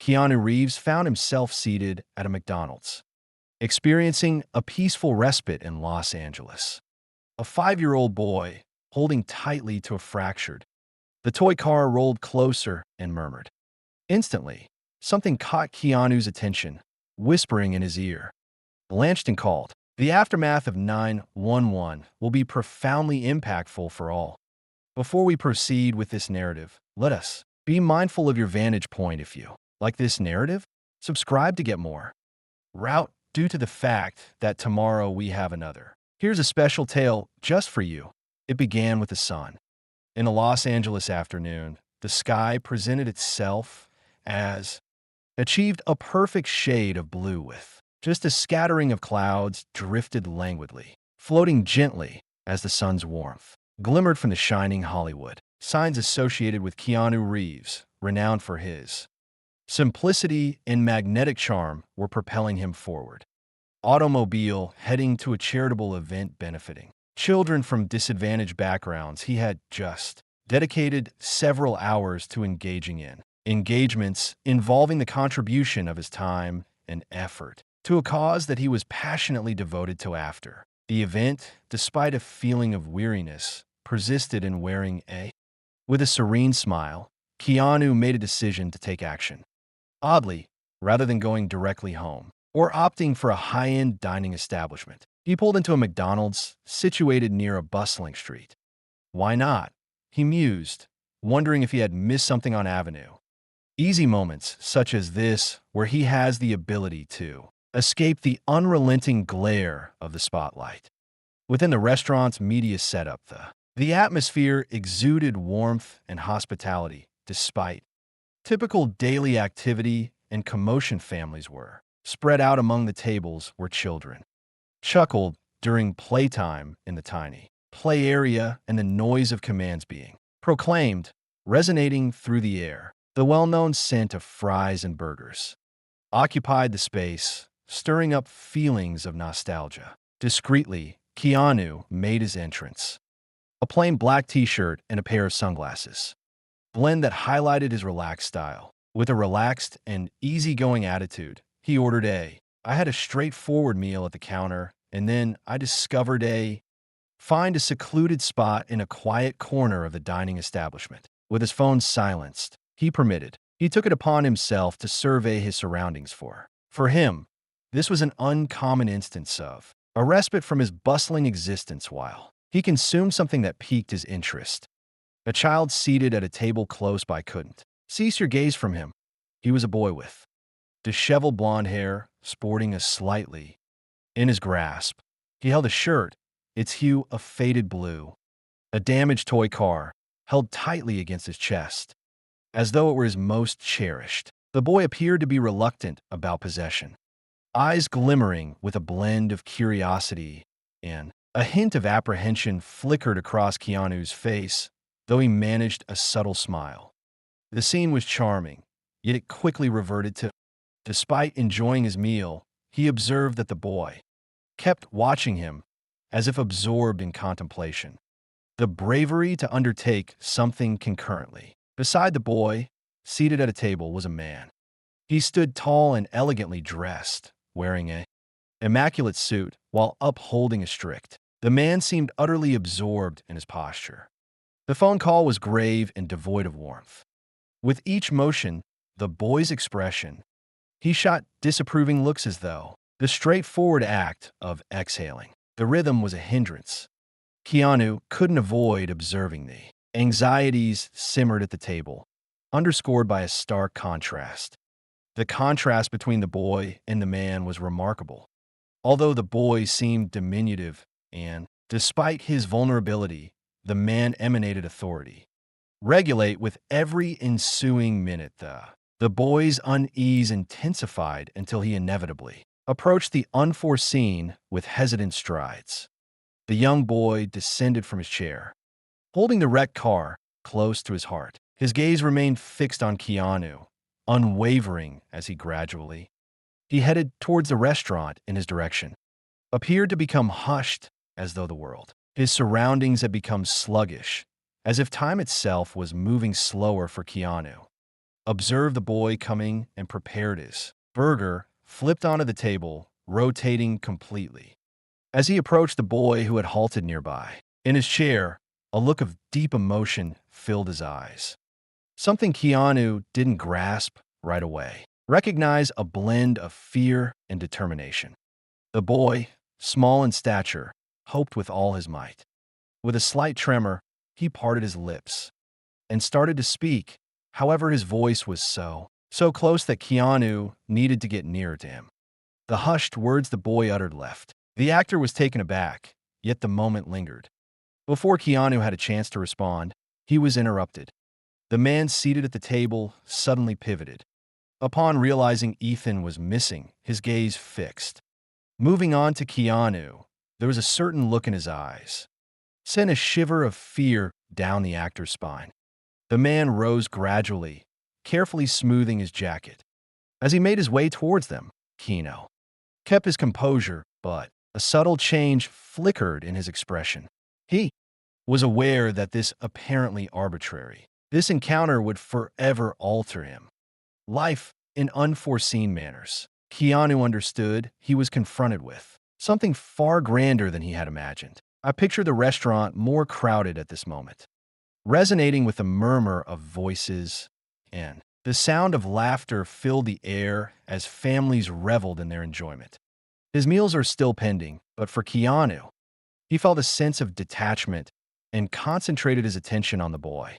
Keanu Reeves found himself seated at a McDonald's, experiencing a peaceful respite in Los Angeles. A 5-year-old boy holding tightly to a fractured. The toy car rolled closer and murmured. Instantly, something caught Keanu's attention, whispering in his ear. Lanston called. The aftermath of 911 will be profoundly impactful for all. Before we proceed with this narrative, let us be mindful of your vantage point. If you like this narrative, subscribe to get more. Route due to the fact that tomorrow we have another. Here's a special tale just for you. It began with the sun. In a Los Angeles afternoon, the sky presented itself as achieved a perfect shade of blue with just a scattering of clouds drifted languidly, floating gently as the sun's warmth glimmered from the shining Hollywood. Signs associated with Keanu Reeves, renowned for his simplicity and magnetic charm, were propelling him forward. Automobile heading to a charitable event benefiting children from disadvantaged backgrounds. He had just dedicated several hours to engaging in engagements involving the contribution of his time and effort to a cause that he was passionately devoted to. After the event, despite a feeling of weariness persisted in wearing a with a serene smile, Keanu made a decision to take action. Oddly, rather than going directly home or opting for a high-end dining establishment, he pulled into a McDonald's situated near a bustling street. Why not? He mused, wondering if he had missed something on Avenue. Easy moments such as this, where he has the ability to escape the unrelenting glare of the spotlight. Within the restaurant's media setup, the atmosphere exuded warmth and hospitality, despite typical daily activity and commotion. Families were spread out among the tables where children chuckled during playtime in the tiny play area, and the noise of commands being proclaimed, resonating through the air. The well-known scent of fries and burgers occupied the space, stirring up feelings of nostalgia. Discreetly, Keanu made his entrance. A plain black t-shirt and a pair of sunglasses, blend that highlighted his relaxed style. With a relaxed and easygoing attitude, he ordered I had a straightforward meal at the counter, and then I discovered find a secluded spot in a quiet corner of the dining establishment. With his phone silenced, he took it upon himself to survey his surroundings. For him, this was an uncommon instance of a respite from his bustling existence while he consumed something that piqued his interest. A child seated at a table close by couldn't cease your gaze from him. He was a boy with disheveled blonde hair, sporting a slightly in his grasp. He held a shirt, its hue a faded blue. A damaged toy car held tightly against his chest, as though it were his most cherished. The boy appeared to be reluctant about possession, eyes glimmering with a blend of curiosity and a hint of apprehension flickered across Keanu's face, though he managed a subtle smile. The scene was charming, yet it quickly reverted to, despite enjoying his meal, he observed that the boy kept watching him as if absorbed in contemplation. The bravery to undertake something concurrently. Beside the boy, seated at a table, was a man. He stood tall and elegantly dressed, wearing a immaculate suit while upholding a strict. The man seemed utterly absorbed in his posture. The phone call was grave and devoid of warmth. With each motion, the boy's expression, he shot disapproving looks as though the straightforward act of exhaling the rhythm was a hindrance. Keanu couldn't avoid observing the anxieties simmered at the table, underscored by a stark contrast. The contrast between the boy and the man was remarkable. Although the boy seemed diminutive and, despite his vulnerability, the man emanated authority. Regulate with every ensuing minute. The boy's unease intensified until he inevitably approached the unforeseen with hesitant strides. The young boy descended from his chair, holding the wrecked car close to his heart. His gaze remained fixed on Keanu, unwavering as he headed towards the restaurant in his direction, appeared to become hushed as though the world. His surroundings had become sluggish, as if time itself was moving slower for Keanu. observed the boy coming and prepared his burger, flipped onto the table, rotating completely. As he approached the boy who had halted nearby, in his chair, a look of deep emotion filled his eyes. Something Keanu didn't grasp right away. Recognize a blend of fear and determination. The boy, small in stature, hoped with all his might. With a slight tremor, he parted his lips and started to speak. However, his voice was so close that Keanu needed to get nearer to him. The hushed words the boy uttered left. The actor was taken aback, yet the moment lingered. Before Keanu had a chance to respond, he was interrupted. The man seated at the table suddenly pivoted. Upon realizing Ethan was missing, his gaze fixed. Moving on to Keanu, there was a certain look in his eyes. Sent a shiver of fear down the actor's spine. The man rose gradually, carefully smoothing his jacket. As he made his way towards them, Keanu kept his composure, but a subtle change flickered in his expression. He was aware that this apparently arbitrary, this encounter would forever alter him. Life in unforeseen manners. Keanu understood he was confronted with something far grander than he had imagined. I pictured the restaurant more crowded at this moment, resonating with a murmur of voices, and the sound of laughter filled the air as families reveled in their enjoyment. His meals are still pending, but for Keanu, he felt a sense of detachment and concentrated his attention on the boy,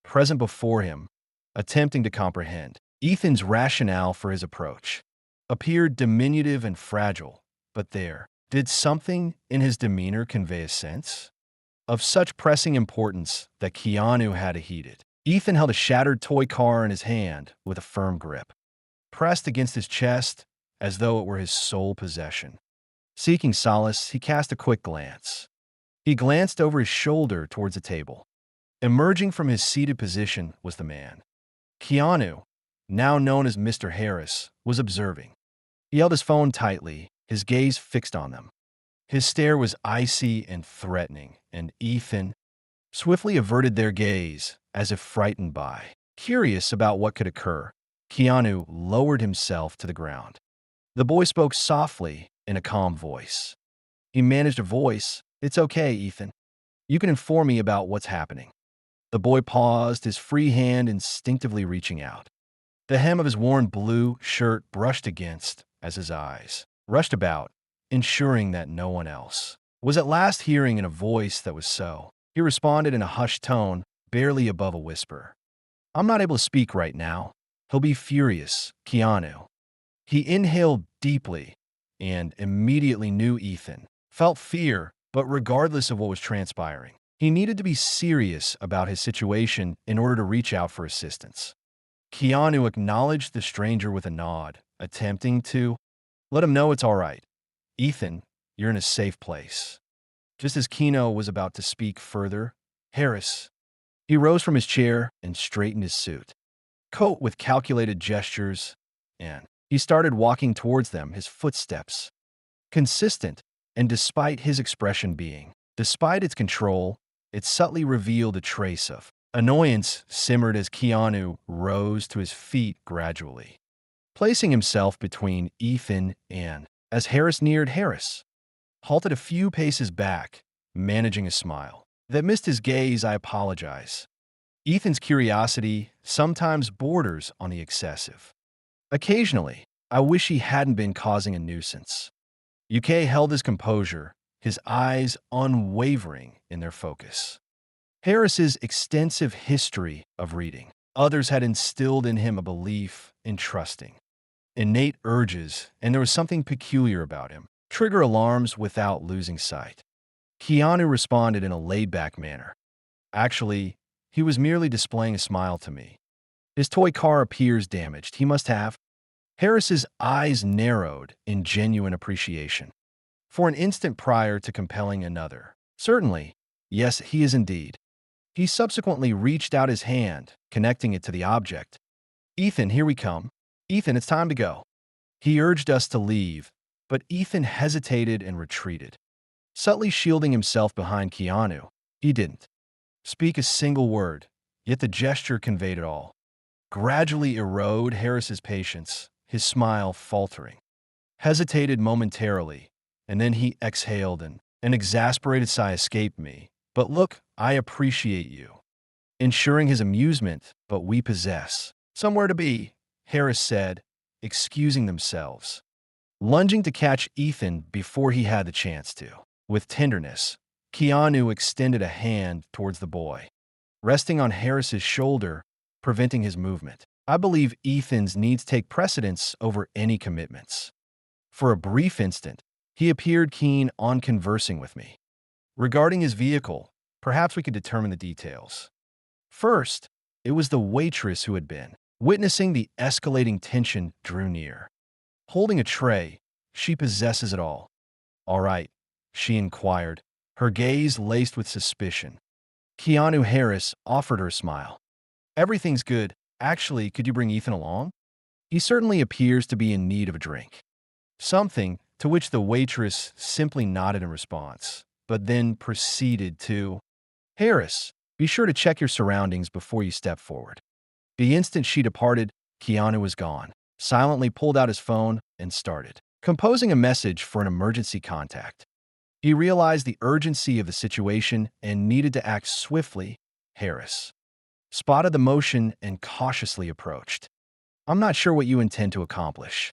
present before him, attempting to comprehend. Ethan's rationale for his approach appeared diminutive and fragile, but there, did something in his demeanor convey a sense of such pressing importance that Keanu had to heed it. Ethan held a shattered toy car in his hand with a firm grip, pressed against his chest as though it were his sole possession. Seeking solace, he cast a quick glance. He glanced over his shoulder towards the table. Emerging from his seated position was the man. Keanu, now known as Mr. Harris, was observing. He held his phone tightly, his gaze fixed on them. His stare was icy and threatening, and Ethan swiftly averted their gaze, as if frightened by. Curious about what could occur, Keanu lowered himself to the ground. The boy spoke softly in a calm voice. He managed a voice. "It's okay, Ethan. You can inform me about what's happening." The boy paused, his free hand instinctively reaching out. The hem of his worn blue shirt brushed against as his eyes rushed about, ensuring that no one else was at last hearing in a voice that was so. He responded in a hushed tone, barely above a whisper. "I'm not able to speak right now. He'll be furious, Keanu." He inhaled deeply and immediately knew Ethan felt fear, but regardless of what was transpiring, he needed to be serious about his situation in order to reach out for assistance. Keanu acknowledged the stranger with a nod, attempting to let him know it's all right. "Ethan, you're in a safe place." Just as Keanu was about to speak further, Harris, he rose from his chair and straightened his suit, coat with calculated gestures, and he started walking towards them, his footsteps consistent, and despite his expression being, despite its control, it subtly revealed a trace of annoyance simmered as Keanu rose to his feet gradually, placing himself between Ethan and, as Harris neared Harris, halted a few paces back, managing a smile that missed his gaze. "I apologize." Ethan's curiosity sometimes borders on the excessive. Occasionally, I wish he hadn't been causing a nuisance. UK held his composure, his eyes unwavering in their focus. Harris's extensive history of reading. Others had instilled in him a belief in trusting innate urges, and there was something peculiar about him. Trigger alarms without losing sight. Keanu responded in a laid-back manner. "Actually, he was merely displaying a smile to me. His toy car appears damaged. He must have." Harris's eyes narrowed in genuine appreciation. For an instant prior to compelling another. "Certainly. Yes, he is indeed." He subsequently reached out his hand, connecting it to the object. "Ethan, here we come. Ethan, it's time to go." He urged us to leave, but Ethan hesitated and retreated. Subtly shielding himself behind Keanu, he didn't speak a single word, yet the gesture conveyed it all. gradually erode Harris's patience, his smile faltering. Hesitated momentarily, and then he exhaled and an exasperated sigh escaped me. But look, I appreciate you. Ensuring his amusement, but we possess somewhere to be, Harris said, excusing themselves, lunging to catch Ethan before he had the chance to. With tenderness, Keanu extended a hand towards the boy, resting on Harris's shoulder, preventing his movement. I believe Ethan's needs take precedence over any commitments. For a brief instant, he appeared keen on conversing with me. Regarding his vehicle, perhaps we could determine the details. First, it was the waitress who had been. Witnessing the escalating tension drew near. Holding a tray, she possesses it all. All right, she inquired, her gaze laced with suspicion. Keanu Harris offered her a smile. Everything's good. Actually, could you bring Ethan along? He certainly appears to be in need of a drink. Something to which the waitress simply nodded in response, but then proceeded to, Harris, be sure to check your surroundings before you step forward. The instant she departed, Keanu was gone, silently pulled out his phone and started composing a message for an emergency contact. He realized the urgency of the situation and needed to act swiftly. Harris spotted the motion and cautiously approached. I'm not sure what you intend to accomplish.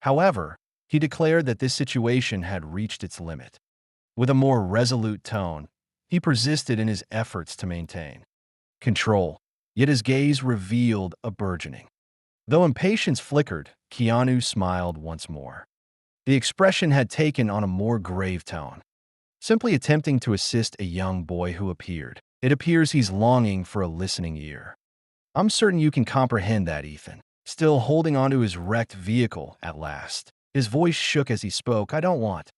However, he declared that this situation had reached its limit. With a more resolute tone, he persisted in his efforts to maintain control, yet his gaze revealed a burgeoning. Though impatience flickered, Keanu smiled once more. The expression had taken on a more grave tone, simply attempting to assist a young boy who appeared. It appears he's longing for a listening ear. I'm certain you can comprehend that, Ethan. Still holding onto his wrecked vehicle at last. His voice shook as he spoke. I don't want.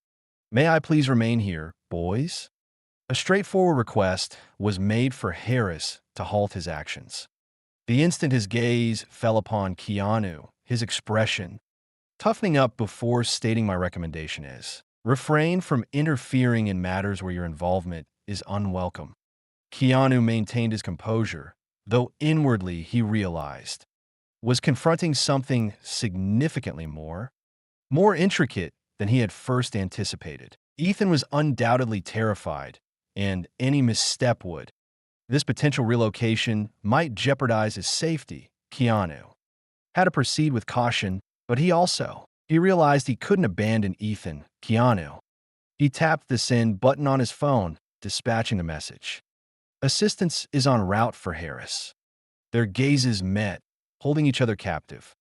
May I please remain here, boys? A straightforward request was made for Harris to halt his actions. The instant his gaze fell upon Keanu, his expression, toughening up before stating my recommendation is, refrain from interfering in matters where your involvement is unwelcome. Keanu maintained his composure, though inwardly he realized, was confronting something significantly more intricate than he had first anticipated. Ethan was undoubtedly terrified, and any misstep would. This potential relocation might jeopardize his safety. Keanu had to proceed with caution, but he realized he couldn't abandon Ethan. Keanu. He tapped the send button on his phone, dispatching the message. Assistance is en route for Harris. Their gazes met, holding each other captive.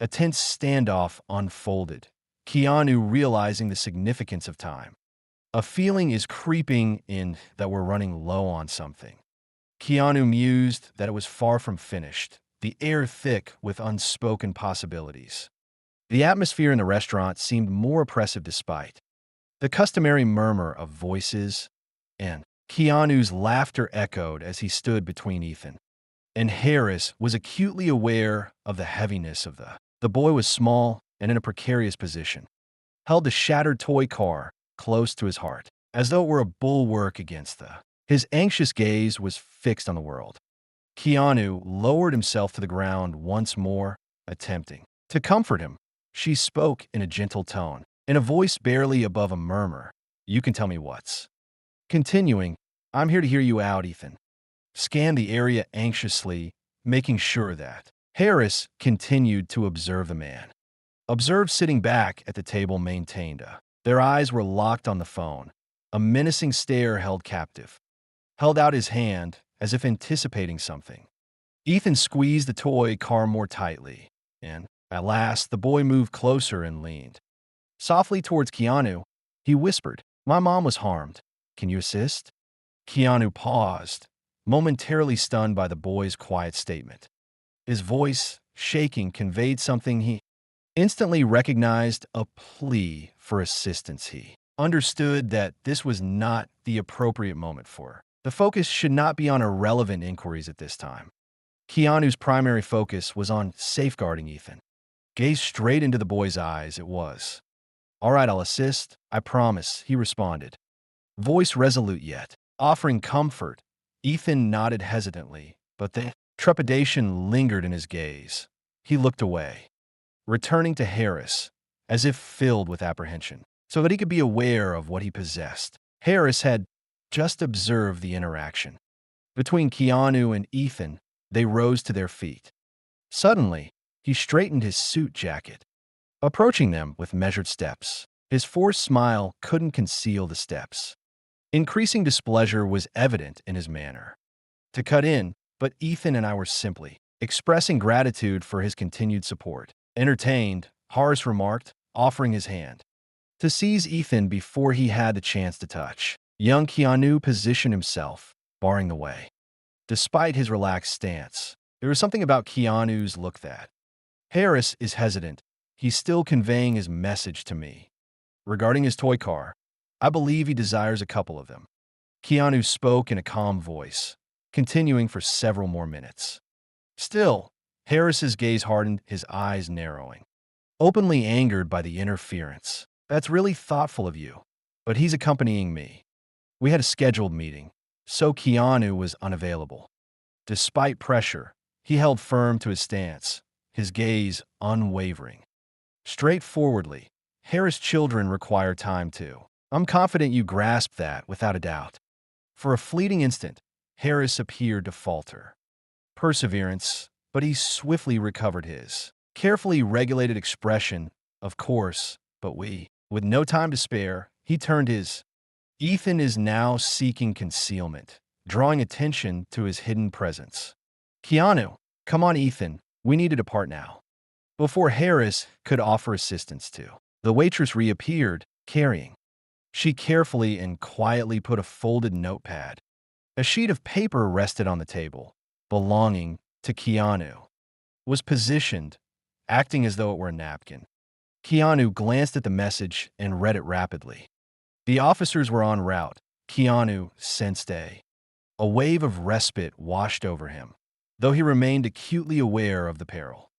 A tense standoff unfolded, Keanu realizing the significance of time. A feeling is creeping in that we're running low on something. Keanu mused that it was far from finished, the air thick with unspoken possibilities. The atmosphere in the restaurant seemed more oppressive despite the customary murmur of voices, and Keanu's laughter echoed as he stood between Ethan and Harris was acutely aware of the heaviness of the boy was small and in a precarious position, held a shattered toy car close to his heart, as though it were a bulwark against his anxious gaze was fixed on the world. Keanu lowered himself to the ground once more, attempting to comfort him. She spoke in a gentle tone, in a voice barely above a murmur. You can tell me what's. Continuing, I'm here to hear you out, Ethan. Scanned the area anxiously, making sure that Harris continued to observe the man. Observed sitting back at the table maintained their eyes were locked on the phone. A menacing stare held captive. Held out his hand as if anticipating something. Ethan squeezed the toy car more tightly, and at last the boy moved closer and leaned softly towards Keanu. He whispered, My mom was harmed. Can you assist? Keanu paused, momentarily stunned by the boy's quiet statement. His voice, shaking, conveyed something he instantly recognized, a plea for assistance. He understood that this was not the appropriate moment for. The focus should not be on irrelevant inquiries at this time. Keanu's primary focus was on safeguarding Ethan. Gazed straight into the boy's eyes, it was. All right, I'll assist, I promise, he responded. Voice resolute yet, offering comfort. Ethan nodded hesitantly, but Trepidation lingered in his gaze. He looked away, returning to Harris, as if filled with apprehension, so that he could be aware of what he possessed. Harris had just observed the interaction. Between Keanu and Ethan, they rose to their feet. Suddenly, he straightened his suit jacket, approaching them with measured steps. His forced smile couldn't conceal the steps. Increasing displeasure was evident in his manner. To cut in, but Ethan and I were simply expressing gratitude for his continued support. Entertained, Horace remarked, offering his hand to seize Ethan before he had the chance to touch. Young Keanu positioned himself, barring the way. Despite his relaxed stance, there was something about Keanu's look that Harris is hesitant. He's still conveying his message to me. Regarding his toy car, I believe he desires a couple of them. Keanu spoke in a calm voice, continuing for several more minutes. Still, Harris's gaze hardened, his eyes narrowing, openly angered by the interference. That's really thoughtful of you, but he's accompanying me. We had a scheduled meeting, so Keanu was unavailable. Despite pressure, he held firm to his stance, his gaze unwavering. Straightforwardly, Harris children require time too. I'm confident you grasp that without a doubt. For a fleeting instant, Harris appeared to falter. Perseverance, but he swiftly recovered his carefully regulated expression. Of course, but with no time to spare, he turned his. Ethan is now seeking concealment, drawing attention to his hidden presence. Keanu, come on, Ethan, we need to depart now. Before Harris could offer assistance the waitress reappeared, carrying. She carefully and quietly put a folded notepad. A sheet of paper rested on the table, belonging to Keanu. Was positioned, acting as though it were a napkin. Keanu glanced at the message and read it rapidly. The officers were en route. Keanu sensed a wave of respite washed over him, though he remained acutely aware of the peril.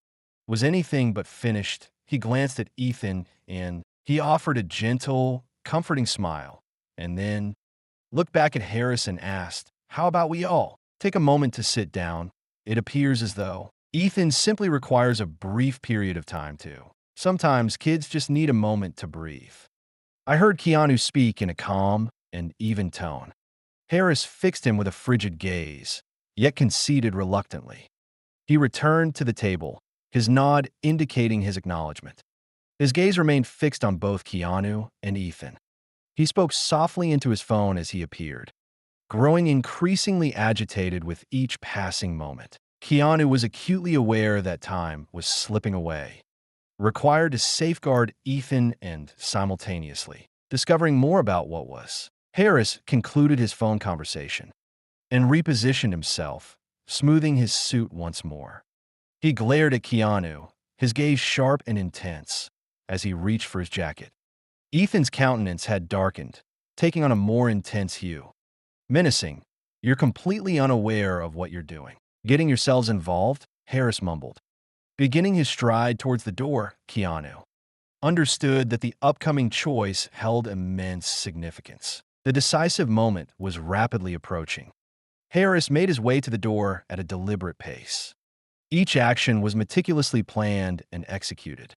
Was anything but finished. He glanced at Ethan and he offered a gentle, comforting smile, and then looked back at Harris and asked, "How about we all take a moment to sit down?" It appears as though Ethan simply requires a brief period of time too. Sometimes kids just need a moment to breathe. I heard Keanu speak in a calm and even tone. Harris fixed him with a frigid gaze, yet conceded reluctantly. He returned to the table, his nod indicating his acknowledgement. His gaze remained fixed on both Keanu and Ethan. He spoke softly into his phone as he appeared, growing increasingly agitated with each passing moment. Keanu was acutely aware that time was slipping away, required to safeguard Ethan and simultaneously discovering more about what was. Harris concluded his phone conversation and repositioned himself, smoothing his suit once more. He glared at Keanu, his gaze sharp and intense, as he reached for his jacket. Ethan's countenance had darkened, taking on a more intense hue. Menacing, "You're completely unaware of what you're doing. Getting yourselves involved?" Harris mumbled. Beginning his stride towards the door, Keanu understood that the upcoming choice held immense significance. The decisive moment was rapidly approaching. Harris made his way to the door at a deliberate pace. Each action was meticulously planned and executed.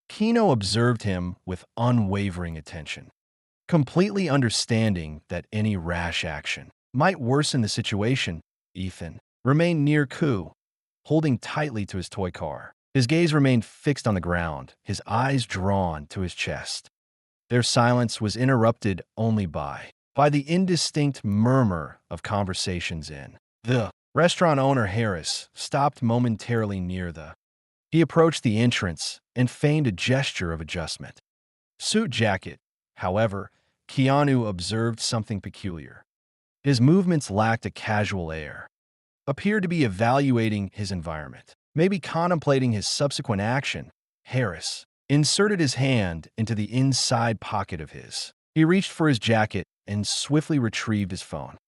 Keanu observed him with unwavering attention, completely understanding that any rash action might worsen the situation. Ethan remained near Ku, holding tightly to his toy car. His gaze remained fixed on the ground, his eyes drawn to his chest. Their silence was interrupted only by the indistinct murmur of conversations in the restaurant. Owner Harris stopped momentarily near He approached the entrance and feigned a gesture of adjustment. Suit jacket. However, Keanu observed something peculiar. His movements lacked a casual air, appeared to be evaluating his environment, maybe contemplating his subsequent action. Harris inserted his hand into the inside pocket of his. He reached for his jacket and swiftly retrieved his phone,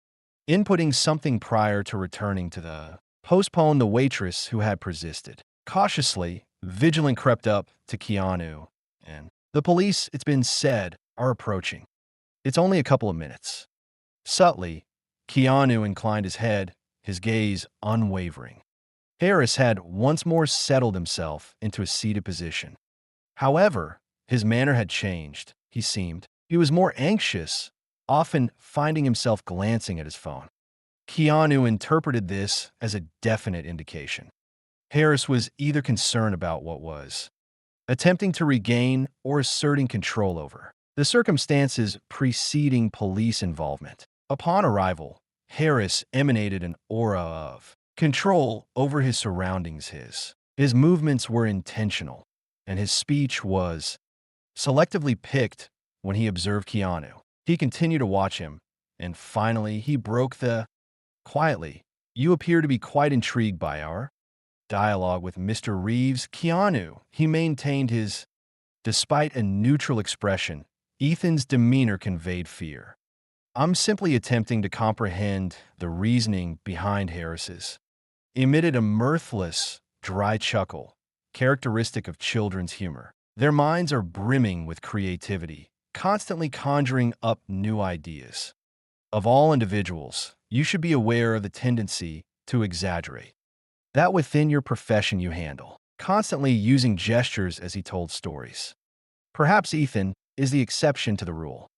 inputting something prior to returning to the waitress who had persisted. Cautiously, Vigilant crept up to Keanu, and "The police, it's been said, are approaching. It's only a couple of minutes." Subtly, Keanu inclined his head, his gaze unwavering. Harris had once more settled himself into a seated position. However, his manner had changed, he seemed. He was more anxious, often finding himself glancing at his phone. Keanu interpreted this as a definite indication. Harris was either concerned about what was attempting to regain or asserting control over the circumstances preceding police involvement. Upon arrival, Harris emanated an aura of control over his surroundings. His movements were intentional, and his speech was selectively picked when he observed Keanu. He continued to watch him, and finally he broke the quietly, "You appear to be quite intrigued by our dialogue with Mr. Reeves." Keanu, he maintained his, despite a neutral expression, Ethan's demeanor conveyed fear. "I'm simply attempting to comprehend the reasoning behind Harris's." Emitted a mirthless, dry chuckle, characteristic of children's humor. Their minds are brimming with creativity, constantly conjuring up new ideas. Of all individuals, you should be aware of the tendency to exaggerate. That within your profession you handle, constantly using gestures as he told stories. Perhaps Ethan is the exception to the rule.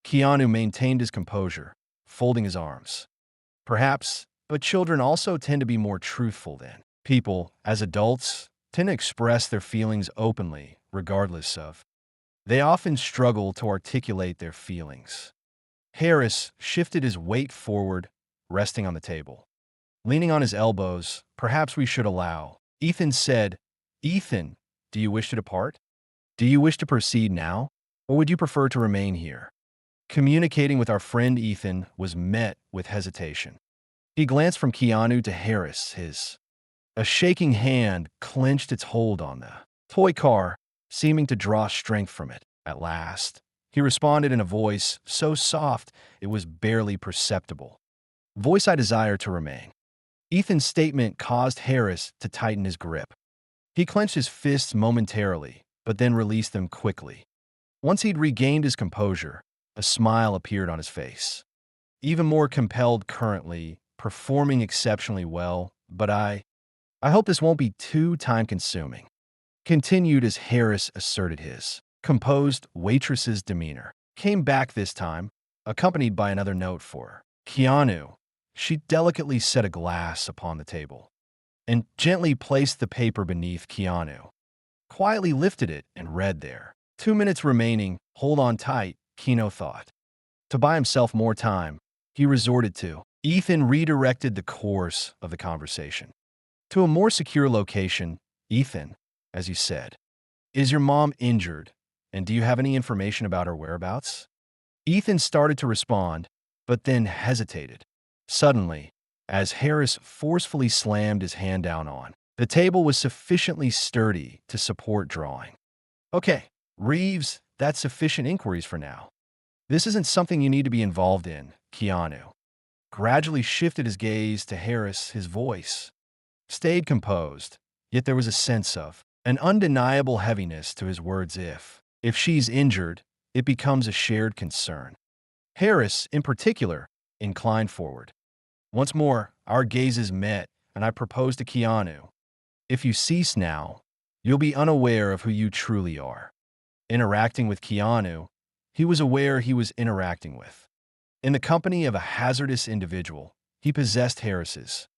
Keanu maintained his composure, folding his arms. Perhaps, but children also tend to be more truthful than people, as adults, tend to express their feelings openly, regardless of. They often struggle to articulate their feelings. Harris shifted his weight forward, resting on the table. Leaning on his elbows, "Perhaps we should allow." Ethan said, "Ethan, do you wish to depart? Do you wish to proceed now, or would you prefer to remain here?" Communicating with our friend Ethan was met with hesitation. He glanced from Keanu to Harris, a shaking hand clenched its hold on the toy car, seeming to draw strength from it. At last, he responded in a voice so soft it was barely perceptible. "Voice, I desire to remain." Ethan's statement caused Harris to tighten his grip. He clenched his fists momentarily, but then released them quickly. Once he'd regained his composure, a smile appeared on his face. "Even more compelled currently, performing exceptionally well, but I hope this won't be too time-consuming." Continued as Harris asserted his composed waitress's demeanor. Came back this time, accompanied by another note for Keanu. She delicately set a glass upon the table and gently placed the paper beneath Keanu. Quietly lifted it and read there. 2 minutes remaining, hold on tight, Keanu thought. To buy himself more time, he resorted to. Ethan redirected the course of the conversation to a more secure location. "Ethan, as you said, is your mom injured, and do you have any information about her whereabouts?" Ethan started to respond, but then hesitated. Suddenly, as Harris forcefully slammed his hand down on, the table was sufficiently sturdy to support drawing. "Okay, Reeves, that's sufficient inquiries for now. This isn't something you need to be involved in." Keanu gradually shifted his gaze to Harris. His voice stayed composed, yet there was a sense of an undeniable heaviness to his words. If she's injured, it becomes a shared concern." Harris, in particular, inclined forward. Once more, our gazes met, and I proposed to Keanu, "If you cease now, you'll be unaware of who you truly are." Interacting with Keanu, he was aware he was interacting with. In the company of a hazardous individual, he possessed Harris's.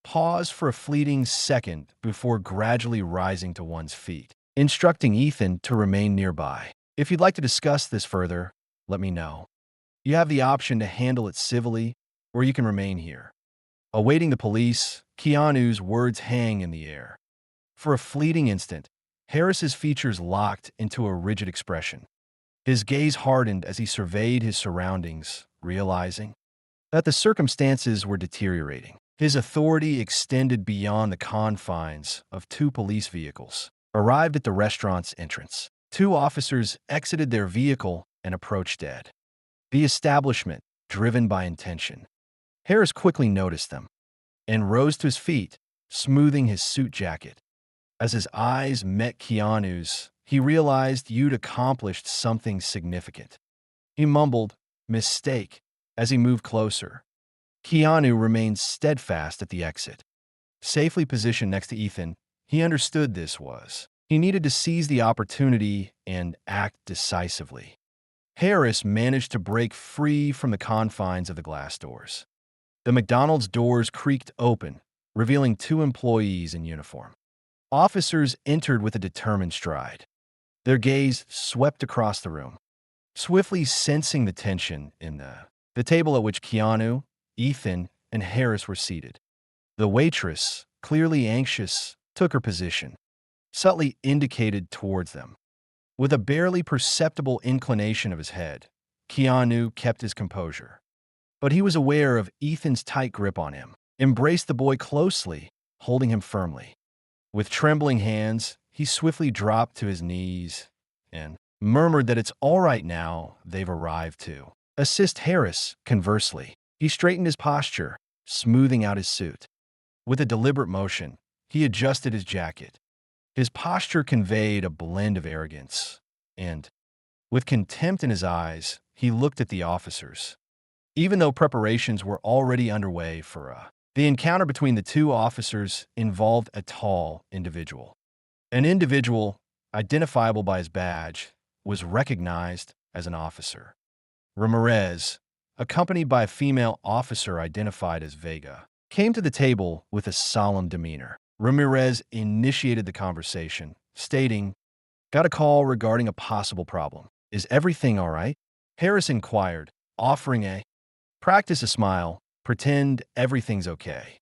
Pause for a fleeting second before gradually rising to one's feet, instructing Ethan to remain nearby. "If you'd like to discuss this further, let me know. You have the option to handle it civilly, or you can remain here." Awaiting the police, Keanu's words hang in the air. For a fleeting instant, Harris's features locked into a rigid expression. His gaze hardened as he surveyed his surroundings, realizing that the circumstances were deteriorating. His authority extended beyond the confines of 2 police vehicles. Arrived at the restaurant's entrance, 2 officers exited their vehicle and approached Ed. The establishment, driven by intention. Harris quickly noticed them and rose to his feet, smoothing his suit jacket. As his eyes met Keanu's, he realized you'd accomplished something significant. He mumbled, "Mistake," as he moved closer. Keanu remained steadfast at the exit. Safely positioned next to Ethan, he understood this was. He needed to seize the opportunity and act decisively. Harris managed to break free from the confines of the glass doors. The McDonald's doors creaked open, revealing two employees in uniform. Officers entered with a determined stride. Their gaze swept across the room, swiftly sensing the tension in the table at which Keanu, Ethan, and Harris were seated. The waitress, clearly anxious, took her position, subtly indicated towards them. With a barely perceptible inclination of his head, Keanu kept his composure. But he was aware of Ethan's tight grip on him, embraced the boy closely, holding him firmly. With trembling hands, he swiftly dropped to his knees and murmured that it's all right now, they've arrived to assist Harris. Conversely, he straightened his posture, smoothing out his suit. With a deliberate motion, he adjusted his jacket. His posture conveyed a blend of arrogance, and, with contempt in his eyes, he looked at the officers. Even though preparations were already underway for the encounter between the two officers involved a tall individual. An individual, identifiable by his badge, was recognized as an officer. Ramirez, accompanied by a female officer identified as Vega, came to the table with a solemn demeanor. Ramirez initiated the conversation, stating, "Got a call regarding a possible problem. Is everything all right?" Harris inquired, offering a practice a smile, pretend everything's okay.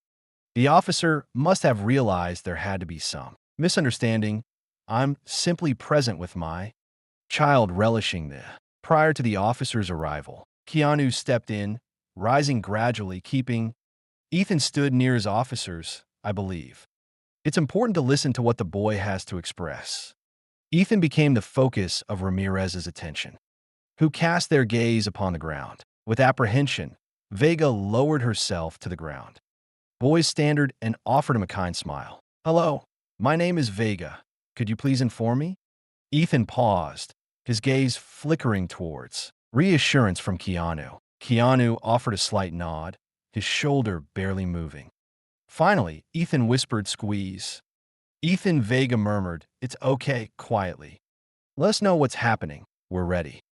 The officer must have realized there had to be some misunderstanding. "I'm simply present with my child," relishing the. Prior to the officer's arrival, Keanu stepped in, rising gradually, keeping. Ethan stood near his officers, "I believe it's important to listen to what the boy has to express." Ethan became the focus of Ramirez's attention, who cast their gaze upon the ground. With apprehension, Vega lowered herself to the ground. Boy standard and offered him a kind smile. "Hello, my name is Vega. Could you please inform me?" Ethan paused, his gaze flickering towards reassurance from Keanu. Keanu offered a slight nod, his shoulder barely moving. Finally, Ethan whispered, "Squeeze." Ethan, Vega murmured, "It's okay," quietly. "Let us know what's happening. We're ready."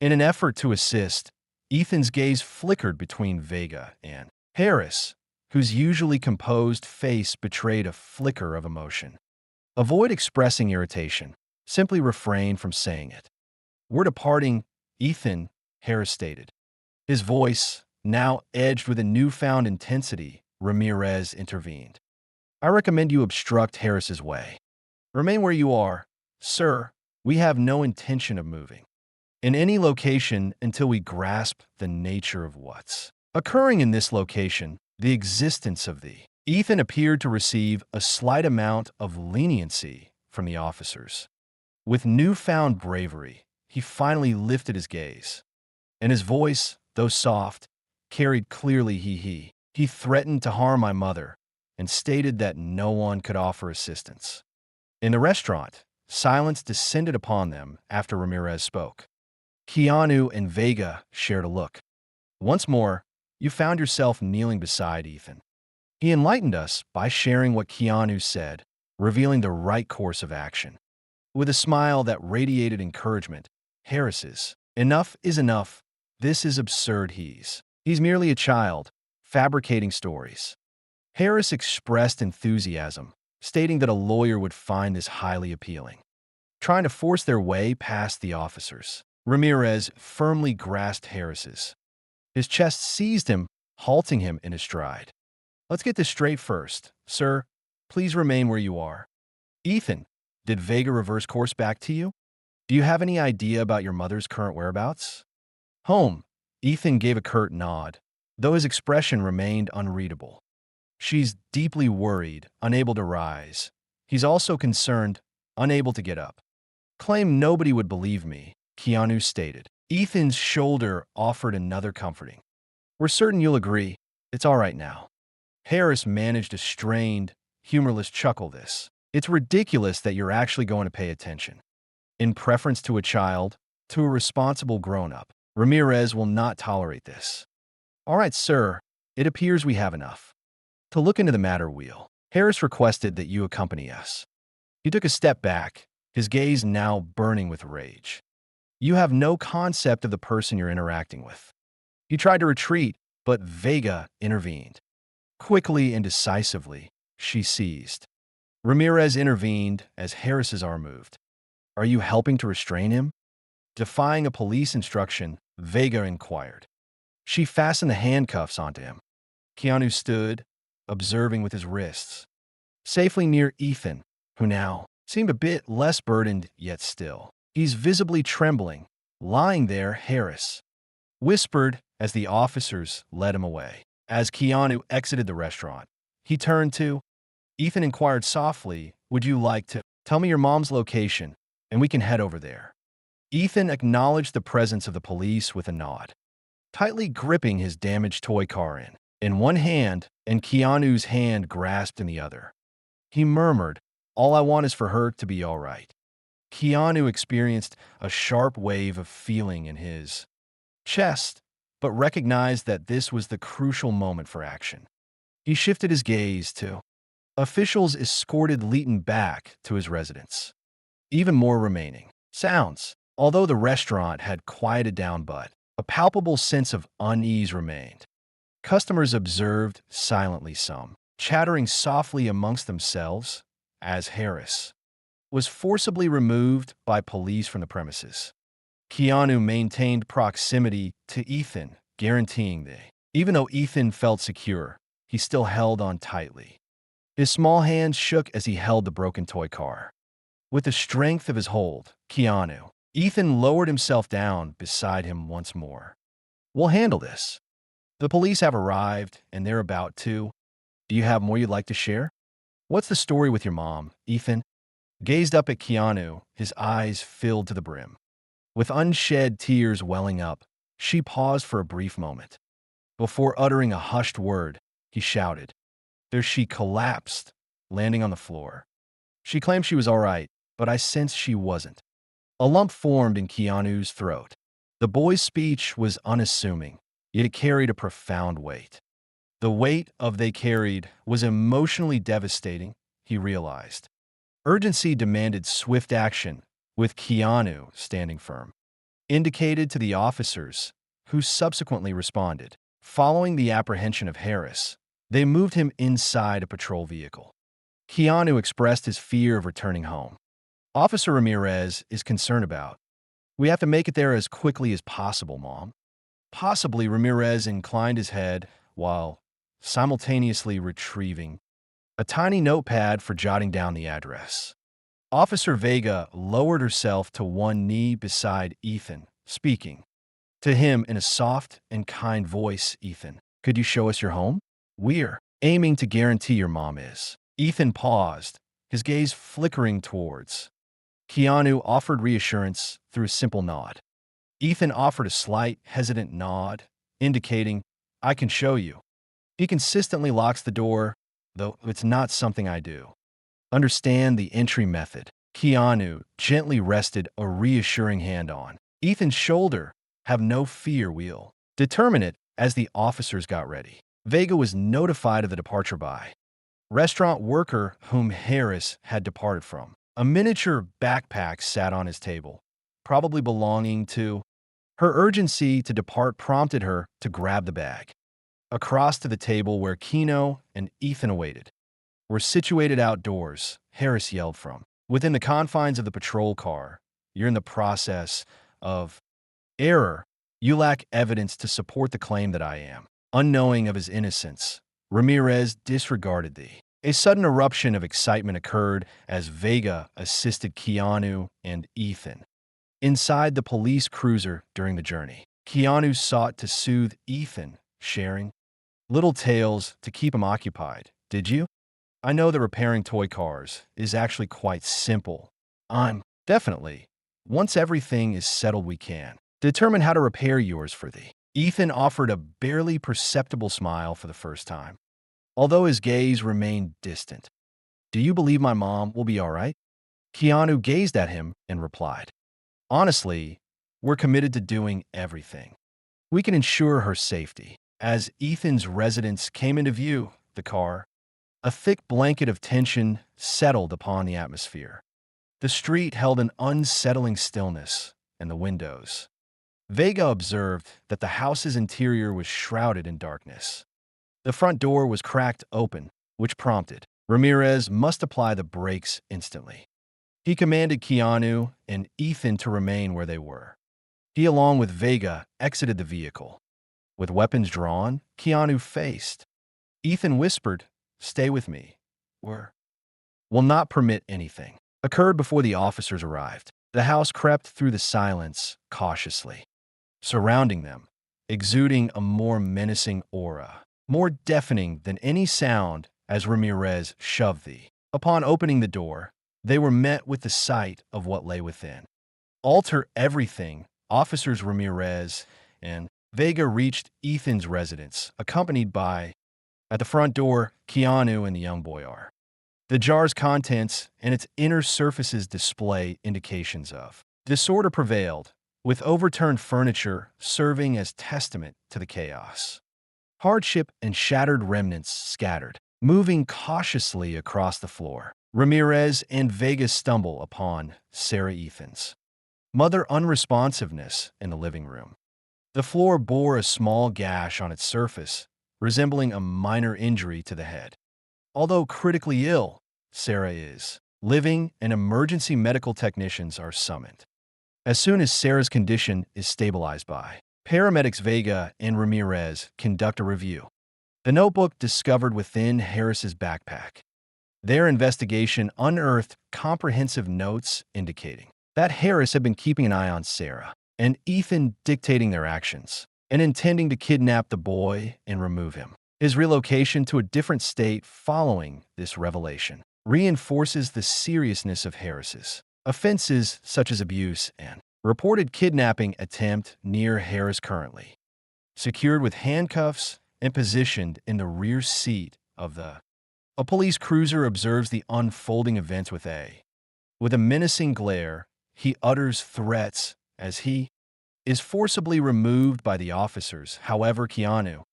In an effort to assist, Ethan's gaze flickered between Vega and Harris, whose usually composed face betrayed a flicker of emotion. Avoid expressing irritation. Simply refrain from saying it. "We're departing, Ethan," Harris stated. His voice, now edged with a newfound intensity, Ramirez intervened. "I recommend you obstruct Harris's way. Remain where you are, sir. We have no intention of moving in any location until we grasp the nature of what's occurring in this location, the existence of the." Ethan appeared to receive a slight amount of leniency from the officers. With newfound bravery, he finally lifted his gaze, and his voice, though soft, carried clearly he threatened to harm my mother and stated that no one could offer assistance. In the restaurant, silence descended upon them after Ramirez spoke. Keanu and Vega shared a look. Once more, you found yourself kneeling beside Ethan. He enlightened us by sharing what Keanu said, revealing the right course of action. With a smile that radiated encouragement, Harris's, "Enough is enough. This is absurd. He's merely a child, fabricating stories." Harris expressed enthusiasm, stating that a lawyer would find this highly appealing. Trying to force their way past the officers, Ramirez firmly grasped Harris's. His chest seized him, halting him in his stride. "Let's get this straight first, sir. Please remain where you are." "Ethan, did Vega reverse course back to you? Do you have any idea about your mother's current whereabouts?" "Home." Ethan gave a curt nod, though his expression remained unreadable. "She's deeply worried, unable to rise." He's also concerned, unable to get up. "Claim nobody would believe me," Keanu stated. Ethan's shoulder offered another comforting. "We're certain you'll agree. It's all right now." Harris managed a strained, humorless chuckle. "It's ridiculous that you're actually going to pay attention. In preference to a child, to a responsible grown-up. Ramirez will not tolerate this." "All right, sir. It appears we have enough to look into the matter. We'll Harris requested that you accompany us. He took a step back, his gaze now burning with rage. You have no concept of the person you're interacting with. He tried to retreat, but Vega intervened. Quickly and decisively, she seized. Ramirez intervened as Harris's arm moved. Are you helping to restrain him? Defying a police instruction, Vega inquired. She fastened the handcuffs onto him. Keanu stood, observing with his wrists, safely near Ethan, who now seemed a bit less burdened yet still. He's visibly trembling. Lying there, Harris whispered as the officers led him away. As Keanu exited the restaurant, he turned to Ethan inquired softly, would you like to tell me your mom's location, and we can head over there? Ethan acknowledged the presence of the police with a nod, tightly gripping his damaged toy car in one hand and Keanu's hand grasped in the other. He murmured, all I want is for her to be all right. Keanu experienced a sharp wave of feeling in his chest, but recognized that this was the crucial moment for action. He shifted his gaze to officials escorted Leighton back to his residence. Even more remaining sounds. Although the restaurant had quieted down, but a palpable sense of unease remained. Customers observed silently, some chattering softly amongst themselves as Harris was forcibly removed by police from the premises. Keanu maintained proximity to Ethan, guaranteeing even though Ethan felt secure, he still held on tightly. His small hands shook as he held the broken toy car. With the strength of his hold, Ethan lowered himself down beside him once more. We'll handle this. The police have arrived, and they're about to. Do you have more you'd like to share? What's the story with your mom? Ethan gazed up at Keanu, his eyes filled to the brim. With unshed tears welling up, she paused for a brief moment. Before uttering a hushed word, he shouted. There she collapsed, landing on the floor. She claimed she was all right, but I sensed she wasn't. A lump formed in Keanu's throat. The boy's speech was unassuming, yet it carried a profound weight. The weight of they carried was emotionally devastating, he realized. Urgency demanded swift action, with Keanu standing firm. Indicated to the officers, who subsequently responded. Following the apprehension of Harris, they moved him inside a patrol vehicle. Keanu expressed his fear of returning home. Officer Ramirez is concerned about. We have to make it there as quickly as possible, Mom. Possibly, Ramirez inclined his head while simultaneously retrieving a tiny notepad for jotting down the address. Officer Vega lowered herself to one knee beside Ethan, speaking to him in a soft and kind voice. Ethan, could you show us your home? We're aiming to guarantee your mom is. Ethan paused, his gaze flickering towards. Keanu offered reassurance through a simple nod. Ethan offered a slight, hesitant nod, indicating, I can show you. He consistently locks the door, though it's not something I do. Understand the entry method. Keanu gently rested a reassuring hand on Ethan's shoulder. Have no fear, we'll determine it. As the officers got ready, Vega was notified of the departure by restaurant worker whom Harris had departed from. A miniature backpack sat on his table, probably belonging to. Her urgency to depart prompted her to grab the bag. Across to the table where Keno and Ethan awaited were situated outdoors, Harris yelled from within the confines of the patrol car. You're in the process of error. You lack evidence to support the claim that I am. Unknowing of his innocence, Ramirez disregarded thee. A sudden eruption of excitement occurred as Vega assisted Keanu and Ethan inside the police cruiser during the journey. Keanu sought to soothe Ethan, sharing little tales to keep him occupied. Did you? I know that repairing toy cars is actually quite simple. I'm definitely. Once everything is settled, we can determine how to repair yours for thee. Ethan offered a barely perceptible smile for the first time, although his gaze remained distant. Do you believe my mom will be all right? Keanu gazed at him and replied, honestly, we're committed to doing everything we can ensure her safety. As Ethan's residence came into view, the car A thick blanket of tension settled upon the atmosphere. The street held an unsettling stillness, and the windows. Vega observed that the house's interior was shrouded in darkness. The front door was cracked open, which prompted Ramirez must apply the brakes instantly. He commanded Keanu and Ethan to remain where they were. He, along with Vega, exited the vehicle. With weapons drawn, Keanu faced. Ethan whispered, "Stay with me. Will not permit anything." Occurred before the officers arrived. The house crept through the silence cautiously, surrounding them, exuding a more menacing aura, more deafening than any sound as Ramirez shoved the. Upon opening the door, they were met with the sight of what lay within. Alter everything, officers Ramirez and Vega reached Ethan's residence, accompanied by, at the front door, Keanu and the young boy are. The jar's contents and its inner surfaces display indications of disorder prevailed, with overturned furniture serving as testament to the chaos. Hardship and shattered remnants scattered, moving cautiously across the floor. Ramirez and Vega stumble upon Sarah Ethan's mother unresponsiveness in the living room. The floor bore a small gash on its surface, resembling a minor injury to the head. Although critically ill, Sarah is living and emergency medical technicians are summoned. As soon as Sarah's condition is stabilized by paramedics, Vega and Ramirez conduct a review. The notebook discovered within Harris's backpack. Their investigation unearthed comprehensive notes indicating that Harris had been keeping an eye on Sarah and Ethan, dictating their actions and intending to kidnap the boy and remove him. His relocation to a different state following this revelation reinforces the seriousness of Harris's offenses, such as abuse and reported kidnapping attempt near Harris, currently secured with handcuffs and positioned in the rear seat of a police cruiser, observes the unfolding events with a menacing glare. He utters threats as he is forcibly removed by the officers. However, Keanu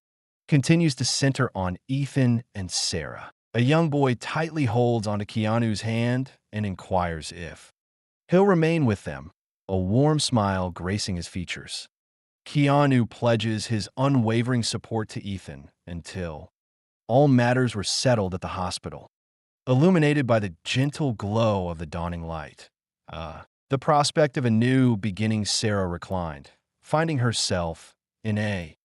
continues to center on Ethan and Sarah. A young boy tightly holds onto Keanu's hand and inquires if he'll remain with them, a warm smile gracing his features. Keanu pledges his unwavering support to Ethan until all matters were settled at the hospital, illuminated by the gentle glow of the dawning light. The prospect of a new beginning, Sarah reclined, finding herself in a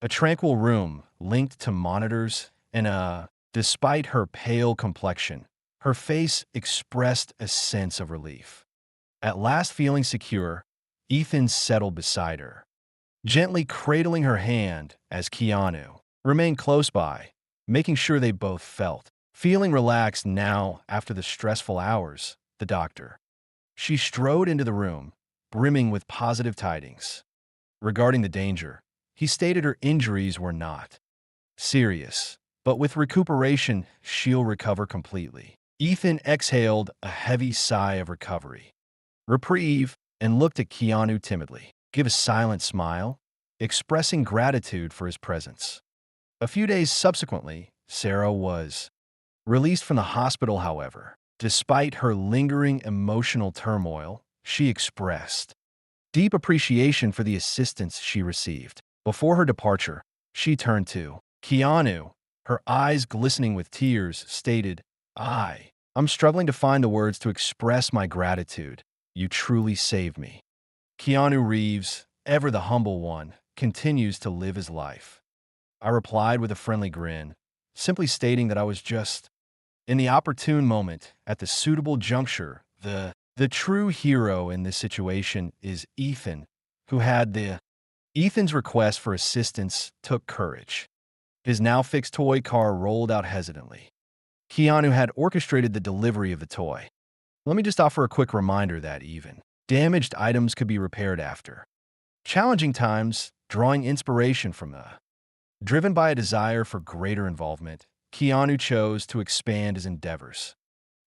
tranquil room linked to monitors and despite her pale complexion, her face expressed a sense of relief. At last feeling secure, Ethan settled beside her, gently cradling her hand as Keanu remained close by, making sure they both felt. Feeling relaxed now after the stressful hours, the doctor. She strode into the room, brimming with positive tidings. Regarding the danger, he stated her injuries were not serious, but with recuperation, she'll recover completely. Ethan exhaled a heavy sigh of recovery, reprieve, and looked at Keanu timidly, give a silent smile, expressing gratitude for his presence. A few days subsequently, Sarah was released from the hospital. However, despite her lingering emotional turmoil, she expressed deep appreciation for the assistance she received. Before her departure, she turned to Keanu, her eyes glistening with tears, stated, I'm struggling to find the words to express my gratitude. You truly saved me." Keanu Reeves, ever the humble one, continues to live his life. I replied with a friendly grin, simply stating that I was just in the opportune moment at the suitable juncture. The true hero in this situation is Ethan, who had Ethan's request for assistance took courage. His now fixed toy car rolled out hesitantly. Keanu had orchestrated the delivery of the toy. Let me just offer a quick reminder that even damaged items could be repaired after challenging times, drawing inspiration from driven by a desire for greater involvement, Keanu chose to expand his endeavors.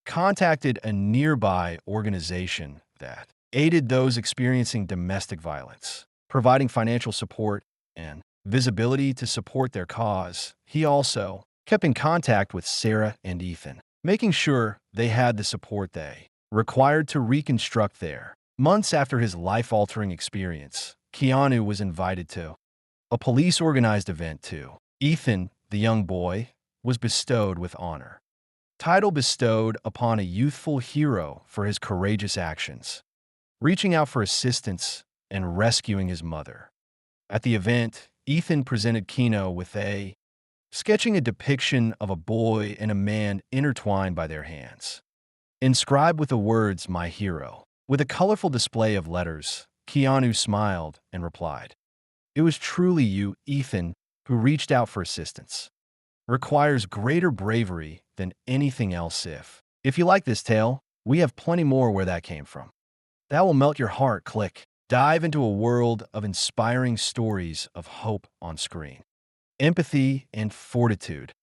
Contacted a nearby organization that aided those experiencing domestic violence, providing financial support and visibility to support their cause. He also kept in contact with Sarah and Ethan, making sure they had the support they required to reconstruct their. Months after his life-altering experience, Keanu was invited to a police-organized event too. Ethan, the young boy, was bestowed with honor. Title bestowed upon a youthful hero for his courageous actions, reaching out for assistance and rescuing his mother. At the event, Ethan presented Kino with sketching a depiction of a boy and a man intertwined by their hands, inscribed with the words, "My hero." With a colorful display of letters, Keanu smiled and replied, "It was truly you, Ethan, who reached out for assistance. Requires greater bravery than anything else if you like this tale, we have plenty more where that came from. That will melt your heart, click. Dive into a world of inspiring stories of hope on screen. Empathy and fortitude.